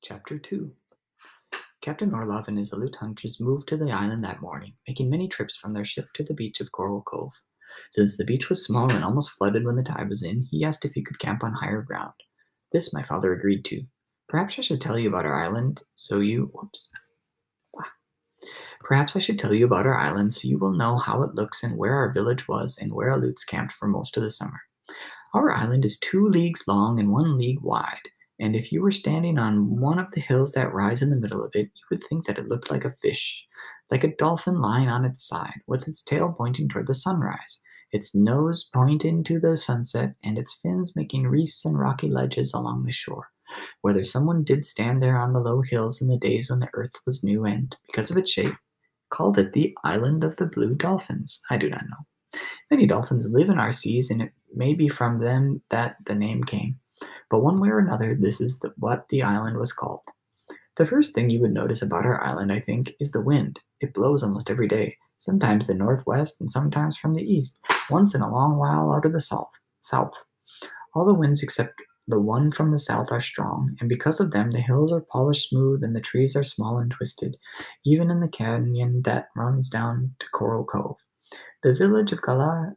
Chapter 2. Captain Orlov and his Aleut hunters moved to the island that morning, making many trips from their ship to the beach of Coral Cove. Since the beach was small and almost flooded when the tide was in, he asked if he could camp on higher ground. This my father agreed to. Perhaps I should tell you about our island, so you. Whoops. Perhaps I should tell you about our island so you will know how it looks and where our village was and where Aleuts camped for most of the summer. Our island is 2 leagues long and 1 league wide, and if you were standing on one of the hills that rise in the middle of it, you would think that it looked like a fish, like a dolphin lying on its side, with its tail pointing toward the sunrise, its nose pointing to the sunset, and its fins making reefs and rocky ledges along the shore. Whether someone did stand there on the low hills in the days when the earth was new and, because of its shape, called it the Island of the Blue Dolphins, I do not know. Many dolphins live in our seas, and it may be from them that the name came. But one way or another, this is what the island was called. The first thing you would notice about our island, I think, is the wind. It blows almost every day, sometimes the northwest and sometimes from the east, once in a long while out of the south. All the winds except the one from the south are strong, and because of them the hills are polished smooth and the trees are small and twisted, even in the canyon that runs down to Coral Cove. The village of Galat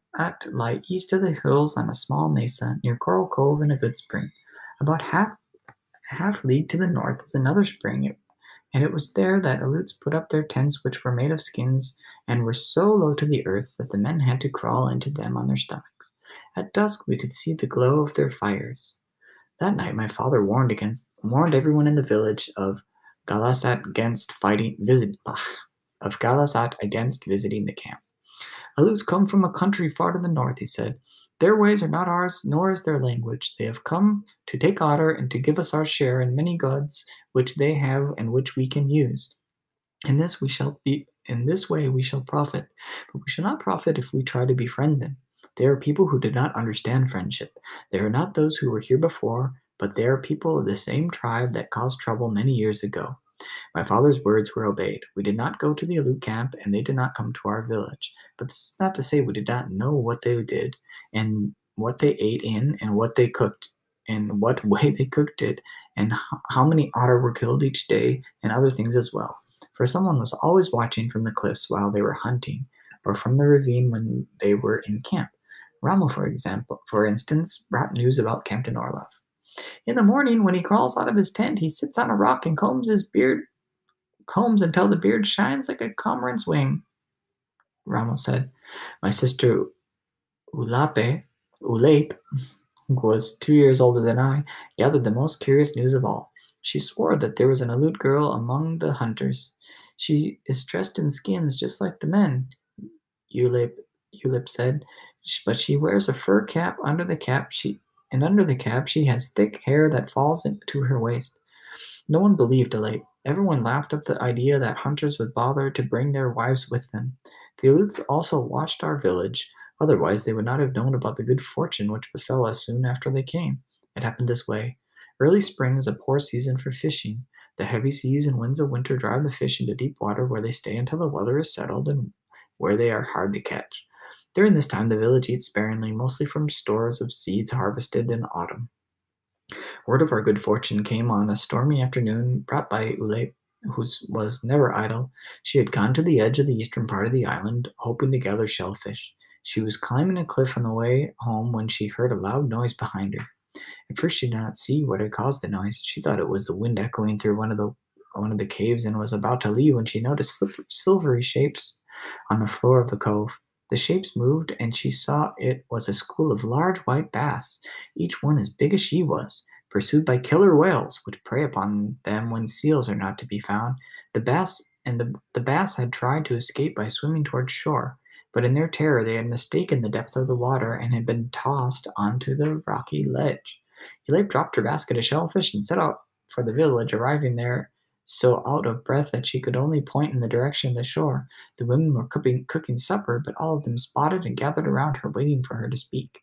lie east of the hills on a small mesa near Coral Cove in a good spring. About half league to the north is another spring, and it was there that Aleuts put up their tents, which were made of skins and were so low to the earth that the men had to crawl into them on their stomachs. At dusk we could see the glow of their fires. That night my father warned everyone in the village of Galasat against visiting the camp. Aleuts come from a country far to the north, he said. Their ways are not ours, nor is their language. They have come to take otter and to give us our share in many goods which they have and which we can use. In this way we shall profit, but we shall not profit if we try to befriend them. They are people who did not understand friendship. They are not those who were here before, but they are people of the same tribe that caused trouble many years ago. My father's words were obeyed. We did not go to the Aleut camp, and they did not come to our village. But this is not to say we did not know what they did, and what they ate in, and what they cooked, and what way they cooked it, and how many otter were killed each day, and other things as well. For someone was always watching from the cliffs while they were hunting, or from the ravine when they were in camp. Rommel, for instance, brought news about Captain Orlov. In the morning, when he crawls out of his tent, he sits on a rock and combs until the beard shines like a cormorant's wing, Rommel said. My sister Ulape, who was 2 years older than I, gathered the most curious news of all. She swore that there was an Aleut girl among the hunters. She is dressed in skins just like the men, Ulip said, but she wears a fur cap under the cap. Under the cap she has thick hair that falls to her waist. No one believed Alate. Everyone laughed at the idea that hunters would bother to bring their wives with them. The Aleuts also watched our village. Otherwise, they would not have known about the good fortune which befell us soon after they came. It happened this way. Early spring is a poor season for fishing. The heavy seas and winds of winter drive the fish into deep water where they stay until the weather is settled and where they are hard to catch. During this time, the village eats sparingly, mostly from stores of seeds harvested in autumn. Word of our good fortune came on a stormy afternoon, brought by Ulep, who was never idle. She had gone to the edge of the eastern part of the island, hoping to gather shellfish. She was climbing a cliff on the way home when she heard a loud noise behind her. At first she did not see what had caused the noise. She thought it was the wind echoing through one of the caves, and was about to leave when she noticed silvery shapes on the floor of the cove. The shapes moved, and she saw it was a school of large white bass, each one as big as she was, pursued by killer whales, which prey upon them when seals are not to be found. The bass had tried to escape by swimming toward shore, but in their terror they had mistaken the depth of the water and had been tossed onto the rocky ledge. Elape dropped her basket of shellfish and set out for the village, arriving there so out of breath that she could only point in the direction of the shore. The women were cooking supper, but all of them spotted and gathered around her, waiting for her to speak.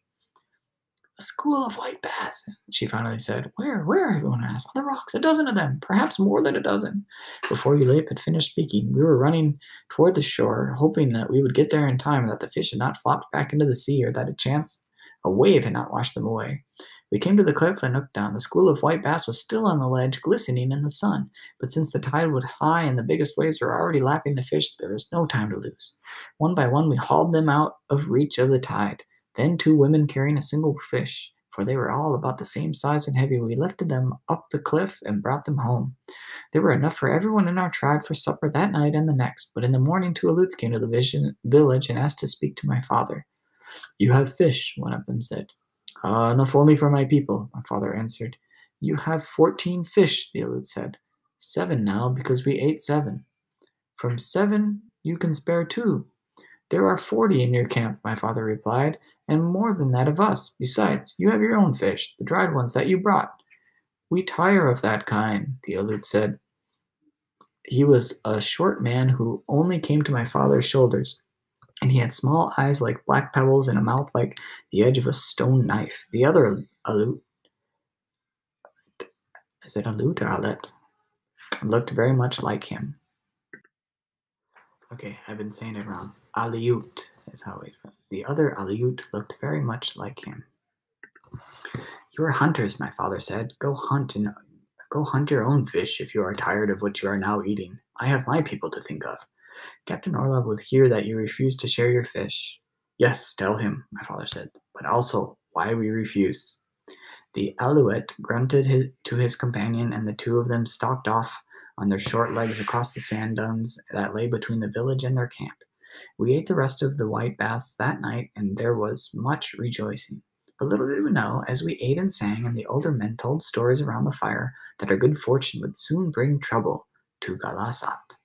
A school of white bass, she finally said. Where? Everyone asked. On the rocks, a dozen of them, perhaps more than a dozen. Before Elape had finished speaking, we were running toward the shore, hoping that we would get there in time, that the fish had not flopped back into the sea, or that a wave had not washed them away. We came to the cliff and looked down. The school of white bass was still on the ledge, glistening in the sun. But since the tide was high and the biggest waves were already lapping the fish, there was no time to lose. One by one, we hauled them out of reach of the tide. Then two women carrying a single fish, for they were all about the same size and heavy, we lifted them up the cliff and brought them home. There were enough for everyone in our tribe for supper that night and the next, but in the morning two Aleuts came to the village and asked to speak to my father. You have fish, one of them said. Enough only for my people, my father answered. You have 14 fish, the Aleut said. 7 now, because we ate 7. From 7, you can spare 2. There are 40 in your camp, my father replied, and more than that of us. Besides, you have your own fish, the dried ones that you brought. We tire of that kind, the Aleut said. He was a short man who only came to my father's shoulders, and he had small eyes like black pebbles and a mouth like the edge of a stone knife. The other Aleut, is it Aleut or Alet, looked very much like him. Okay, I've been saying it wrong. Aleut is how it. The other Aleut looked very much like him. You are hunters, my father said. Go hunt your own fish if you are tired of what you are now eating. I have my people to think of. Captain Orlov will hear that you refuse to share your fish. Yes, tell him, my father said, but also why we refuse. The Alouette grunted to his companion, and the two of them stalked off on their short legs across the sand dunes that lay between the village and their camp. We ate the rest of the white bass that night, and there was much rejoicing. But little did we know, as we ate and sang, and the older men told stories around the fire, that our good fortune would soon bring trouble to Galasat.